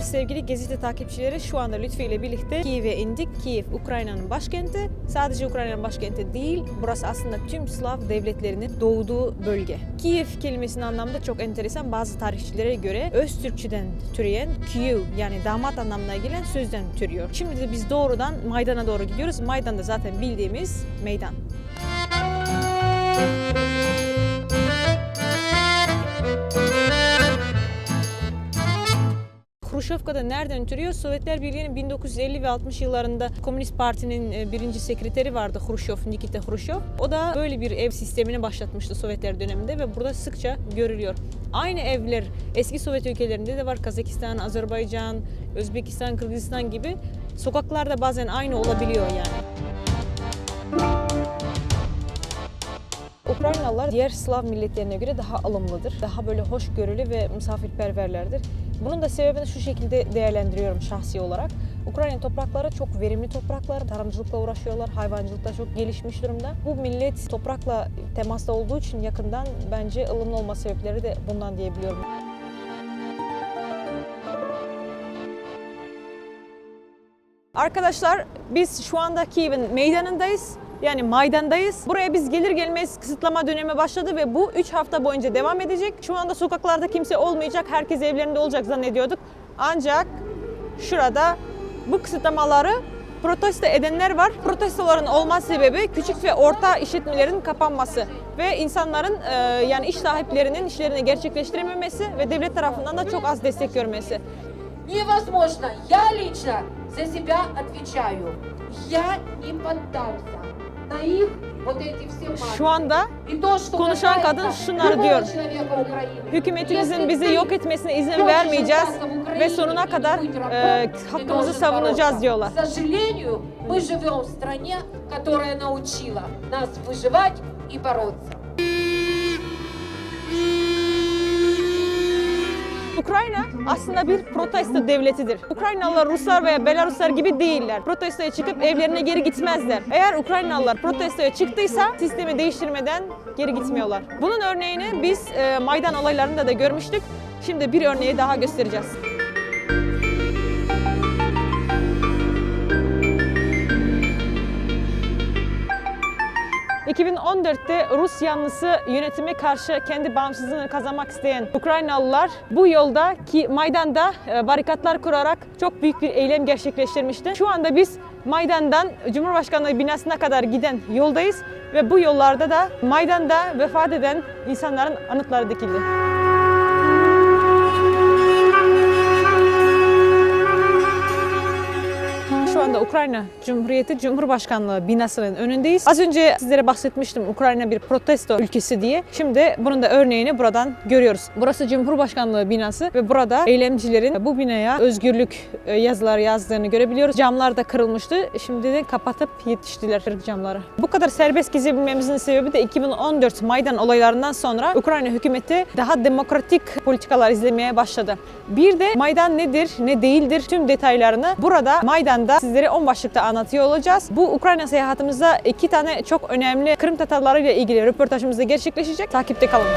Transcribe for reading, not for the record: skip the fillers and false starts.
sevgili Gazete takipçileri, şu anda Lütfi ile birlikte Kiev'e indik. Kiev, Ukrayna'nın başkenti. Sadece Ukrayna'nın başkenti değil, burası aslında tüm Slav devletlerinin doğduğu bölge. Kiev kelimesinin anlamı da çok enteresan. Bazı tarihçilere göre Öztürkçeden türeyen Kiev, yani damat anlamına gelen sözden türüyor. Şimdi de biz doğrudan Maydan'a doğru gidiyoruz. Maydan da zaten bildiğimiz meydan. Hruşovka'da nereden türüyor? Sovyetler Birliği'nin 1950 ve 60 yıllarında Komünist Parti'nin birinci sekreteri vardı, Hruşov, Nikita Hruşov. O da böyle bir ev sistemini başlatmıştı Sovyetler döneminde ve burada sıkça görülüyor. Aynı evler eski Sovyet ülkelerinde de var. Kazakistan, Azerbaycan, Özbekistan, Kırgızistan gibi. Sokaklarda bazen aynı olabiliyor yani. Ukraynalılar diğer Slav milletlerine göre daha alımlıdır. Daha böyle hoşgörülü ve misafirperverlerdir. Bunun da sebebini şu şekilde değerlendiriyorum şahsi olarak. Ukrayna toprakları çok verimli topraklar. Tarımcılıkla uğraşıyorlar. Hayvancılıkta çok gelişmiş durumda. Bu millet toprakla temasta olduğu için yakından bence ılımlı olma sebepleri de bundan diyebiliyorum. Arkadaşlar, biz şu anda Kiev'in meydanındayız. Yani Maydan'dayız. Buraya biz gelir gelmez kısıtlama dönemi başladı ve bu 3 hafta boyunca devam edecek. Şu anda sokaklarda kimse olmayacak, herkes evlerinde olacak zannediyorduk. Ancak şurada bu kısıtlamaları protesto edenler var. Protestoların olma sebebi küçük ve orta işletmelerin kapanması ve insanların yani iş sahiplerinin işlerini gerçekleştirememesi ve devlet tarafından da çok az destek görmesi. Невозможно. Я лично за себя отвечаю. Я не поддался. Şu anda konuşan kadın şunları diyor: hükümetimizin bizi yok etmesine izin vermeyeceğiz ve sonuna kadar hakkımızı savunacağız diyorlar. Ukrayna aslında bir protesto devletidir. Ukraynalılar Ruslar veya Belaruslar gibi değiller. Protestoya çıkıp evlerine geri gitmezler. Eğer Ukraynalılar protestoya çıktıysa sistemi değiştirmeden geri gitmiyorlar. Bunun örneğini biz Maydan olaylarında da görmüştük. Şimdi bir örneği daha göstereceğiz. 2014'te Rus yanlısı yönetime karşı kendi bağımsızlığını kazanmak isteyen Ukraynalılar bu yolda ki Maydan'da barikatlar kurarak çok büyük bir eylem gerçekleştirmişti. Şu anda biz Maydan'dan Cumhurbaşkanlığı binasına kadar giden yoldayız ve bu yollarda da Maydan'da vefat eden insanların anıtları dikildi. Şu anda Ukrayna Cumhuriyeti Cumhurbaşkanlığı binasının önündeyiz. Az önce sizlere bahsetmiştim Ukrayna bir protesto ülkesi diye. Şimdi bunun da örneğini buradan görüyoruz. Burası Cumhurbaşkanlığı binası ve burada eylemcilerin bu binaya özgürlük yazıları yazdığını görebiliyoruz. Camlar da kırılmıştı. Şimdi de kapatıp yetiştiler kırık camları. Bu kadar serbest gezebilmemizin sebebi de 2014 Maydan olaylarından sonra Ukrayna hükümeti daha demokratik politikalar izlemeye başladı. Bir de Maydan nedir, ne değildir tüm detaylarını burada Maydan'da sizlere 10 başlıkta anlatıyor olacağız. Bu Ukrayna seyahatimizde 2 tane çok önemli Kırım Tatarları ile ilgili röportajımız da gerçekleşecek. Takipte kalın.